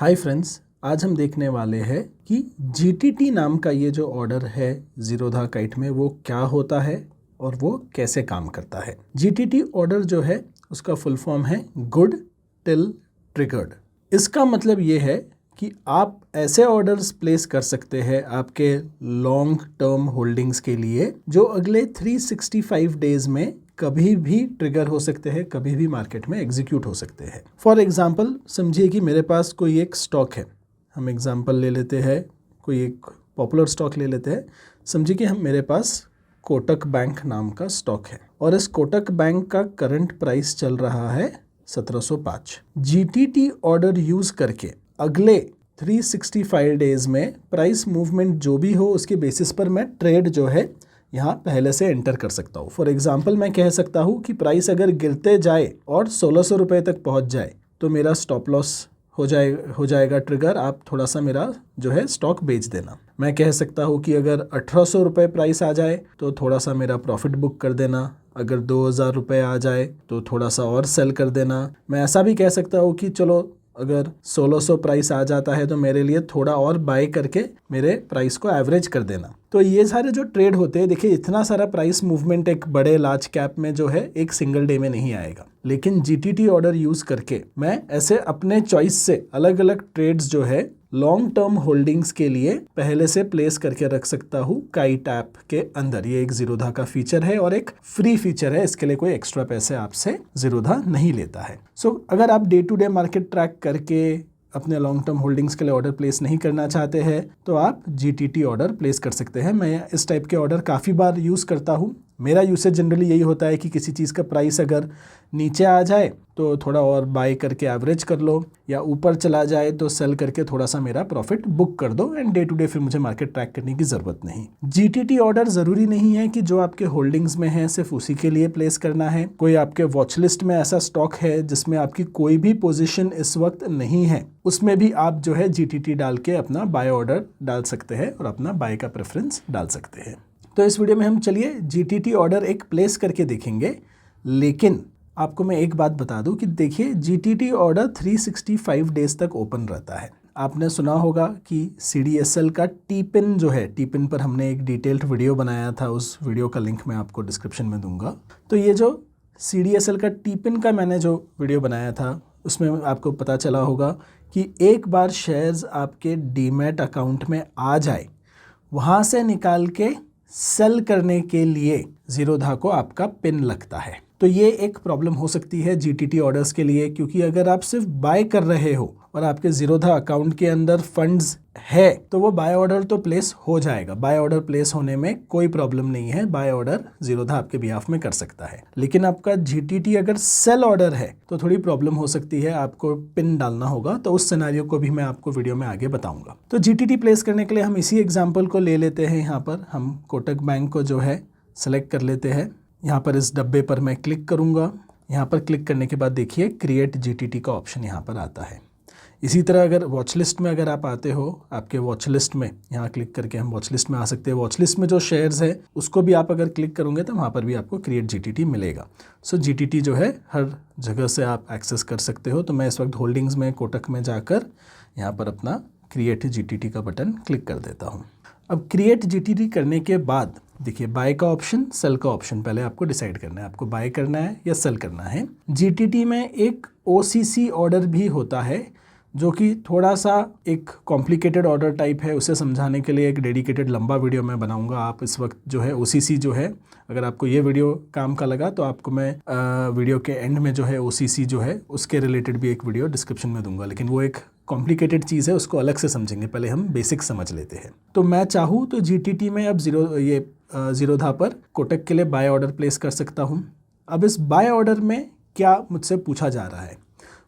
Hi friends, आज हम देखने वाले हैं कि जीटीटी नाम का ये जो ऑर्डर है ज़ीरोधा काइट में वो क्या होता है और वो कैसे काम करता है। जीटीटी ऑर्डर जो है उसका फुल फॉर्म है गुड टिल ट्रिगर्ड। इसका मतलब ये है कि आप ऐसे ऑर्डर्स प्लेस कर सकते हैं आपके लॉन्ग टर्म होल्डिंग्स के लिए जो अगले 365 डेज में कभी भी ट्रिगर हो सकते हैं, कभी भी मार्केट में एग्जीक्यूट हो सकते हैं। फॉर एग्जांपल समझिए कि मेरे पास कोई एक स्टॉक है। हम एग्जांपल ले लेते हैं, कोई एक पॉपुलर स्टॉक ले लेते हैं। समझिए कि मेरे पास कोटक बैंक नाम का स्टॉक है और इस कोटक बैंक का करंट प्राइस चल रहा है 1705। जीटीटी ऑर्डर यूज करके अगले 365 डेज में प्राइस मूवमेंट जो भी हो उसके बेसिस पर मैं ट्रेड जो है यहाँ पहले से एंटर कर सकता हूँ। फॉर एग्जांपल मैं कह सकता हूँ कि प्राइस अगर गिरते जाए और 1600 रुपये तक पहुँच जाए तो मेरा स्टॉप लॉस हो जाएगा ट्रिगर। आप थोड़ा सा मेरा जो है स्टॉक बेच देना। मैं कह सकता हूँ कि अगर 1800 रुपये प्राइस आ जाए तो थोड़ा सा मेरा प्रॉफिट बुक कर देना। अगर 2000 रुपये आ जाए तो थोड़ा सा और सेल कर देना। मैं ऐसा भी कह सकता हूँ कि चलो अगर 1600 प्राइस आ जाता है तो मेरे लिए थोड़ा और बाय करके मेरे प्राइस को एवरेज कर देना। तो ये सारे जो ट्रेड होते हैं, देखिए इतना सारा प्राइस मूवमेंट एक बड़े लार्ज कैप में जो है एक सिंगल डे में नहीं आएगा, लेकिन जीटीटी ऑर्डर यूज करके मैं ऐसे अपने चॉइस से अलग अलग ट्रेड्स जो है लॉन्ग टर्म होल्डिंग्स के लिए पहले से प्लेस करके रख सकता हूँ काइट ऐप के अंदर। ये एक ज़ीरोधा का फीचर है और एक फ्री फीचर है, इसके लिए कोई एक्स्ट्रा पैसे आपसे ज़ीरोधा नहीं लेता है। अगर आप day to day market track करके अपने लॉन्ग टर्म होल्डिंग्स के लिए ऑर्डर प्लेस नहीं करना चाहते हैं तो आप जीटीटी ऑर्डर प्लेस कर सकते हैं। मैं इस टाइप के ऑर्डर काफ़ी बार यूज़ करता हूँ। मेरा यूसेज जनरली यही होता है कि किसी चीज़ का प्राइस अगर नीचे आ जाए तो थोड़ा और बाय करके एवरेज कर लो, या ऊपर चला जाए तो सेल करके थोड़ा सा मेरा प्रॉफिट बुक कर दो एंड डे टू डे फिर मुझे मार्केट ट्रैक करने की ज़रूरत नहीं। जीटीटी ऑर्डर ज़रूरी नहीं है कि जो आपके होल्डिंग्स में है सिर्फ उसी के लिए प्लेस करना है। कोई आपके वॉच लिस्ट में ऐसा स्टॉक है जिसमें आपकी कोई भी पोजिशन इस वक्त नहीं है, उसमें भी आप जो है जीटीटी डाल के अपना बाय ऑर्डर डाल सकते हैं और अपना बाय का प्रेफरेंस डाल सकते हैं। तो इस वीडियो में हम चलिए जीटीटी ऑर्डर एक प्लेस करके देखेंगे, लेकिन आपको मैं एक बात बता दूं कि देखिए जीटीटी ऑर्डर 365 डेज तक ओपन रहता है। आपने सुना होगा कि सीडीएसएल का टी-पिन जो है, टी-पिन पर हमने एक डिटेल्ड वीडियो बनाया था, उस वीडियो का लिंक मैं आपको डिस्क्रिप्शन में दूंगा। तो ये जो सीडीएसएल का टी-पिन का मैंने जो वीडियो बनाया था उसमें आपको पता चला होगा कि एक बार शेयर्स आपके डीमैट अकाउंट में आ जाए, वहाँ से निकाल के सेल करने के लिए ज़ीरोधा को आपका पिन लगता है। तो ये एक प्रॉब्लम हो सकती है जीटीटी ऑर्डर्स के लिए, क्योंकि अगर आप सिर्फ बाय कर रहे हो और आपके ज़ीरोधा अकाउंट के अंदर फंड्स है तो वो बाय ऑर्डर तो प्लेस हो जाएगा। बाय ऑर्डर प्लेस होने में कोई प्रॉब्लम नहीं है, बाय ऑर्डर ज़ीरोधा आपके बिहाफ में कर सकता है। लेकिन आपका जीटीटी अगर सेल ऑर्डर है तो थोड़ी प्रॉब्लम हो सकती है, आपको पिन डालना होगा। तो उस सिनेरियो को भी मैं आपको वीडियो में आगे बताऊंगा। तो जीटीटी प्लेस करने के लिए हम इसी एग्जाम्पल को ले लेते हैं। यहाँ पर हम कोटक बैंक को जो है सेलेक्ट कर लेते हैं। यहाँ पर इस डब्बे पर मैं क्लिक करूँगा। यहाँ पर क्लिक करने के बाद देखिए क्रिएट जीटीटी का ऑप्शन यहाँ पर आता है। इसी तरह अगर वॉच लिस्ट में अगर आप आते हो, आपके वॉच लिस्ट में यहाँ क्लिक करके हम वॉच लिस्ट में आ सकते हैं। वॉच लिस्ट में जो शेयर्स है उसको भी आप अगर क्लिक करोगे तो वहाँ पर भी आपको क्रिएट जीटीटी मिलेगा। जीटीटी जो है हर जगह से आप एक्सेस कर सकते हो। तो मैं इस वक्त होल्डिंग्स में कोटक में जाकर यहाँ पर अपना क्रिएट जीटीटी का बटन क्लिक कर देता हूँ। अब क्रिएट जीटीटी करने के बाद देखिए बाय का ऑप्शन, सेल का ऑप्शन पहले आपको डिसाइड करना है, आपको बाय करना है या सेल करना है। जीटीटी में एक ओसीसी ऑर्डर भी होता है जो कि थोड़ा सा एक कॉम्प्लिकेटेड ऑर्डर टाइप है। उसे समझाने के लिए एक डेडिकेटेड लंबा वीडियो मैं बनाऊंगा। आप इस वक्त जो है ओसीसी जो है, अगर आपको ये वीडियो काम का लगा तो आपको मैं वीडियो के एंड में जो है ओसीसी जो है उसके रिलेटेड भी एक वीडियो डिस्क्रिप्शन में दूंगा, लेकिन वो एक कॉम्प्लिकेटेड चीज़ है, उसको अलग से समझेंगे। पहले हम बेसिक समझ लेते हैं। तो मैं चाहूँ तो जीटीटी में अब ज़ीरोधा पर कोटक के लिए बाय ऑर्डर प्लेस कर सकता हूँ। अब इस बाय ऑर्डर में क्या मुझसे पूछा जा रहा है?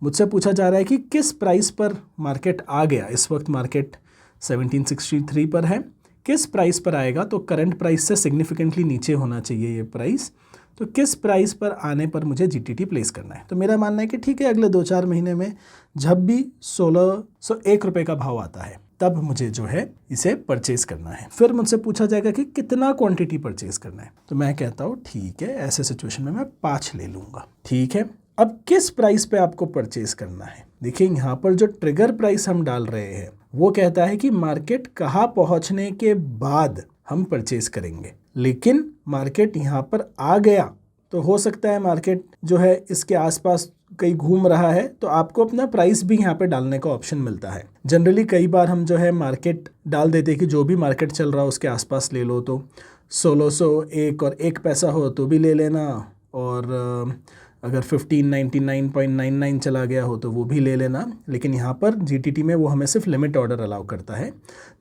मुझसे पूछा जा रहा है कि किस प्राइस पर मार्केट आ गया। इस वक्त मार्केट 1763 पर है। किस प्राइस पर आएगा? तो करंट प्राइस से सिग्निफिकेंटली नीचे होना चाहिए ये प्राइस। तो किस प्राइस पर आने पर मुझे जीटीटी प्लेस करना है? तो मेरा मानना है कि ठीक है, अगले 2-4 महीने में जब भी 1601 रुपये का भाव आता है तब मुझे जो है इसे परचेज करना है। फिर मुझसे पूछा जाएगा कि कितना क्वांटिटी परचेज करना है। तो मैं कहता हूँ ठीक है, ऐसे सिचुएशन में मैं 5 ले लूँगा। ठीक है, अब किस प्राइस पे आपको परचेज करना है? देखिए यहाँ पर जो ट्रिगर प्राइस हम डाल रहे हैं वो कहता है कि मार्केट कहाँ पहुँचने के बाद हम परचेज करेंगे, लेकिन मार्केट यहाँ पर आ गया तो हो सकता है मार्केट जो है इसके आसपास कहीं घूम रहा है, तो आपको अपना प्राइस भी यहाँ पे डालने का ऑप्शन मिलता है। जनरली कई बार हम जो है मार्केट डाल देते हैं कि जो भी मार्केट चल रहा हो उसके आसपास ले लो, तो 1601 और 1 पैसा हो तो भी ले लेना, और अगर 1599.99 चला गया हो तो वो भी ले लेना। लेकिन यहाँ पर जीटीटी में वो हमें सिर्फ लिमिट ऑर्डर अलाउ करता है।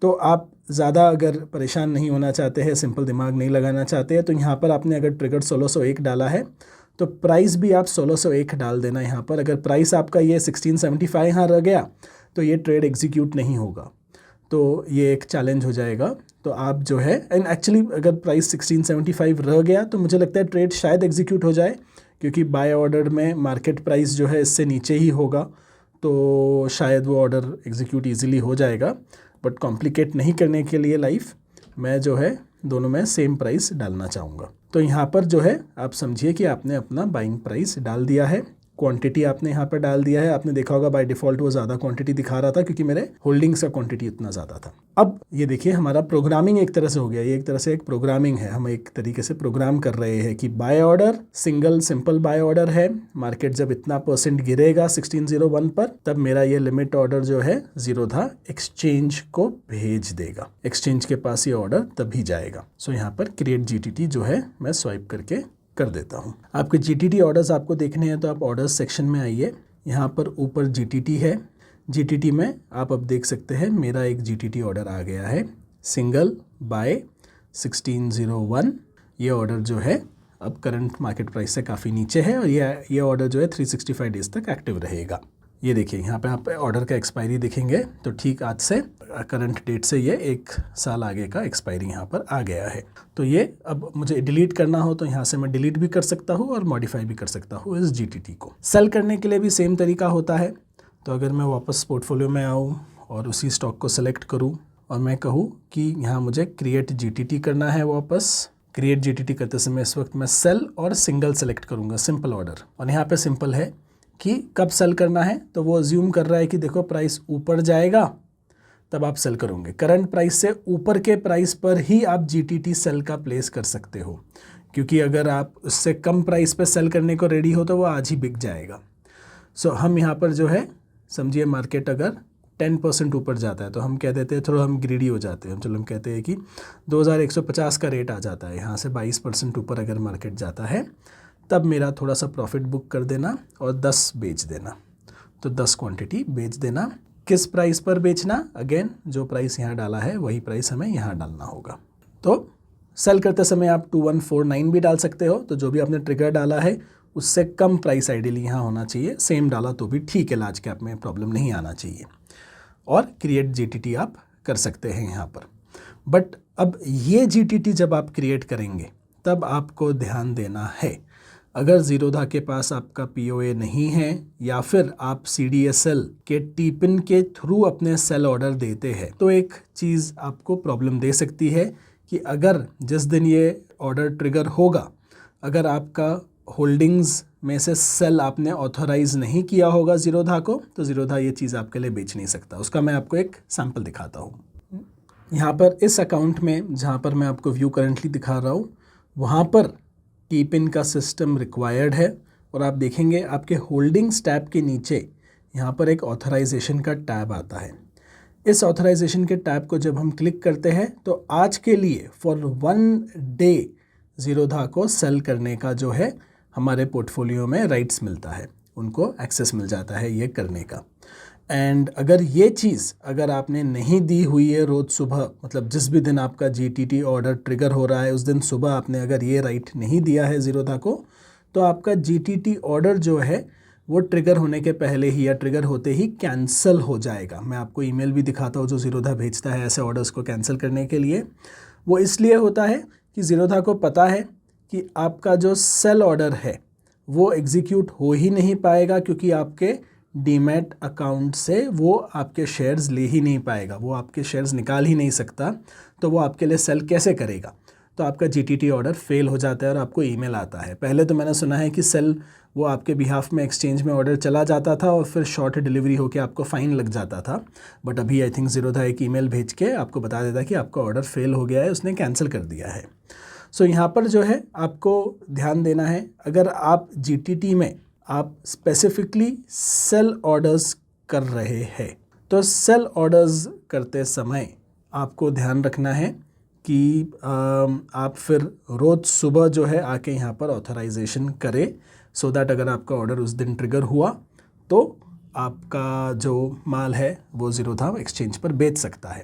तो आप ज़्यादा अगर परेशान नहीं होना चाहते हैं, सिंपल दिमाग नहीं लगाना चाहते हैं, तो यहाँ पर आपने अगर ट्रिगर 1601 डाला है तो प्राइस भी आप 1601 डाल देना यहाँ पर। अगर प्राइस आपका ये 1675 यहाँ रह गया तो ये ट्रेड एग्जीक्यूट नहीं होगा, तो ये एक चैलेंज हो जाएगा। तो आप जो है एंड एक्चुअली अगर प्राइस 1675 रह गया तो मुझे लगता है ट्रेड शायद एग्जीक्यूट हो जाए, क्योंकि बाय ऑर्डर में मार्केट प्राइस जो है इससे नीचे ही होगा, तो शायद वो ऑर्डर एग्जीक्यूट ईजिली हो जाएगा। बट कॉम्प्लिकेट नहीं करने के लिए लाइफ मैं जो है दोनों में सेम प्राइस डालना चाहूँगा। तो यहाँ पर जो है आप समझिए कि आपने अपना बाइंग प्राइस डाल दिया है, क्वांटिटी आपने यहाँ पर डाल दिया है। आपने देखा होगा बाय डिफ़ॉल्ट वो ज़्यादा क्वांटिटी दिखा रहा था क्योंकि मेरे होल्डिंग्स का क्वांटिटी इतना ज़्यादा था। अब ये देखिए हमारा प्रोग्रामिंग एक तरह से हो गया, ये एक तरह से एक प्रोग्रामिंग है। हम एक तरीके से प्रोग्राम कर रहे हैं कि buy order single simple buy order है, मार्केट जब इतना % गिरेगा 1601 पर तब मेरा ये लिमिट ऑर्डर जो है जीरोधा एक्सचेंज को भेज देगा, एक्सचेंज के पास ये ऑर्डर तभी जाएगा। सो यहाँ पर क्रिएट जीटीटी जो है मैं स्वाइप करके कर देता हूँ। आपके जीटीटी ऑर्डर्स आपको देखने हैं तो आप ऑर्डर्स सेक्शन में आइए, यहाँ पर ऊपर जीटीटी है। जीटीटी में आप अब देख सकते हैं मेरा एक जीटीटी ऑर्डर आ गया है, सिंगल बाय 1601। ये ऑर्डर जो है अब करंट मार्केट प्राइस से काफ़ी नीचे है और ये ऑर्डर जो है 365 डेज तक एक्टिव रहेगा। ये देखिए यहाँ पे आप ऑर्डर का एक्सपायरी देखेंगे तो ठीक आज से करंट डेट से ये 1 साल आगे का एक्सपायरी यहाँ पर आ गया है। तो ये अब मुझे डिलीट करना हो तो यहाँ से मैं डिलीट भी कर सकता हूँ और मॉडिफाई भी कर सकता हूँ इस जीटीटी को। सेल करने के लिए भी सेम तरीका होता है। तो अगर मैं वापस पोर्टफोलियो में आऊँ और उसी स्टॉक को सेलेक्ट करूँ और मैं कहूँ कि यहाँ मुझे क्रिएट जीटीटी करना है, वापस क्रिएट जीटीटी करते समय इस वक्त मैं सेल और सिंगल सेलेक्ट करूँगा, सिंपल ऑर्डर। और यहाँ पर सिंपल है कि कब सेल करना है, तो वो अज्यूम कर रहा है कि देखो प्राइस ऊपर जाएगा तब आप सेल करोगे। करंट प्राइस से ऊपर के प्राइस पर ही आप जीटीटी सेल का प्लेस कर सकते हो, क्योंकि अगर आप उससे कम प्राइस पे सेल करने को रेडी हो तो वो आज ही बिक जाएगा। सो हम यहाँ पर जो है समझिए मार्केट अगर 10% ऊपर जाता है तो हम कह देते हैं, थोड़ा हम ग्रीडी हो जाते हैं, चलो हम कहते हैं कि 2150 का रेट आ जाता है। यहाँ से 22% ऊपर अगर मार्केट जाता है तब मेरा थोड़ा सा प्रॉफिट बुक कर देना और 10 बेच देना। तो 10 क्वांटिटी बेच देना। किस प्राइस पर बेचना, अगेन जो प्राइस यहाँ डाला है वही प्राइस हमें यहाँ डालना होगा। तो सेल करते समय आप 2149 भी डाल सकते हो, तो जो भी आपने ट्रिगर डाला है उससे कम प्राइस आइडियली यहाँ होना चाहिए। सेम डाला तो भी ठीक है, लार्ज कैप में प्रॉब्लम नहीं आना चाहिए। और क्रिएट जीटीटी आप कर सकते हैं यहाँ पर। बट अब ये जीटीटी जब आप क्रिएट करेंगे तब आपको ध्यान देना है, अगर जीरोधा के पास आपका पीओए नहीं है या फिर आप सीडीएसएल के टीपिन के थ्रू अपने सेल ऑर्डर देते हैं तो एक चीज़ आपको प्रॉब्लम दे सकती है कि अगर जिस दिन ये ऑर्डर ट्रिगर होगा, अगर आपका होल्डिंग्स में से सेल आपने ऑथोराइज नहीं किया होगा जीरोधा को, तो जीरोधा ये चीज़ आपके लिए बेच नहीं सकता। उसका मैं आपको एक सैम्पल दिखाता हूँ। यहाँ पर इस अकाउंट में जहाँ पर मैं आपको व्यू करंटली दिखा रहा हूँ वहाँ पर टीपिन का सिस्टम रिक्वायर्ड है और आप देखेंगे आपके होल्डिंग्स टैब के नीचे यहाँ पर एक ऑथराइजेशन का टैब आता है। इस ऑथराइजेशन के टैब को जब हम क्लिक करते हैं तो आज के लिए फॉर 1 डे जीरोधा को सेल करने का जो है हमारे पोर्टफोलियो में राइट्स मिलता है, उनको एक्सेस मिल जाता है ये करने का। एंड अगर ये चीज़ अगर आपने नहीं दी हुई है रोज़ सुबह, मतलब जिस भी दिन आपका जीटीटी ऑर्डर ट्रिगर हो रहा है उस दिन सुबह आपने अगर ये राइट नहीं दिया है जीरोधा को, तो आपका जीटीटी ऑर्डर जो है वो ट्रिगर होने के पहले ही या ट्रिगर होते ही कैंसिल हो जाएगा। मैं आपको ईमेल भी दिखाता हूँ जो जीरोधा भेजता है ऐसे ऑर्डर्स को कैंसिल करने के लिए। वो इसलिए होता है कि जीरोधा को पता है कि आपका जो सेल ऑर्डर है वो एग्जीक्यूट हो ही नहीं पाएगा, क्योंकि आपके डीमैट अकाउंट से वो आपके शेयर्स ले ही नहीं पाएगा, वो आपके शेयर्स निकाल ही नहीं सकता, तो वो आपके लिए सेल कैसे करेगा। तो आपका GTT ऑर्डर फेल हो जाता है और आपको ईमेल आता है। पहले तो मैंने सुना है कि सेल वो आपके बिहाफ में एक्सचेंज में ऑर्डर चला जाता था और फिर शॉर्ट डिलीवरी होकर आपको फ़ाइन लग जाता था, बट अभी आई थिंक ज़ीरोधा एक ईमेल भेज के आपको बता देता कि आपका ऑर्डर फेल हो गया है, उसने कैंसिल कर दिया है। सो यहाँ पर जो है आपको ध्यान देना है, अगर आप GTT में आप स्पेसिफिकली सेल ऑर्डर्स कर रहे हैं तो सेल ऑर्डर्स करते समय आपको ध्यान रखना है कि आप फिर रोज़ सुबह जो है आके यहाँ पर ऑथराइजेशन करें, सो दैट अगर आपका ऑर्डर उस दिन ट्रिगर हुआ तो आपका जो माल है वो ज़ीरोधा एक्सचेंज पर बेच सकता है।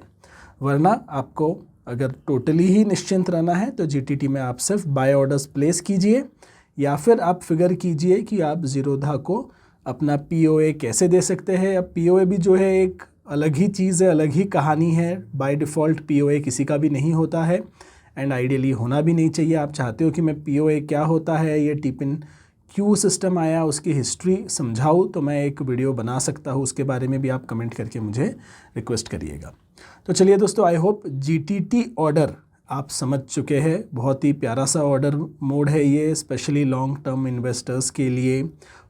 वरना आपको अगर टोटली ही निश्चिंत रहना है तो GTT में आप सिर्फ बाय ऑर्डर्स प्लेस कीजिए, या फिर आप फिगर कीजिए कि आप ज़ीरोधा को अपना POA कैसे दे सकते हैं। अब POA भी जो है एक अलग ही चीज़ है, अलग ही कहानी है। बाय डिफ़ॉल्ट POA किसी का भी नहीं होता है एंड आइडियली होना भी नहीं चाहिए। आप चाहते हो कि मैं POA क्या होता है, ये टिपिन क्यों सिस्टम आया, उसकी हिस्ट्री समझाऊँ तो मैं एक वीडियो बना सकता हूँ, उसके बारे में भी आप कमेंट करके मुझे रिक्वेस्ट करिएगा। तो चलिए दोस्तों, आई होप GTT ऑर्डर आप समझ चुके हैं। बहुत ही प्यारा सा ऑर्डर मोड है ये, स्पेशली लॉन्ग टर्म इन्वेस्टर्स के लिए।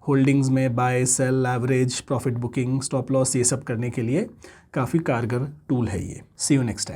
होल्डिंग्स में buy sell, average, profit booking, stop loss, ये सब करने के लिए काफ़ी कारगर टूल है ये। सी यू नेक्स्ट टाइम।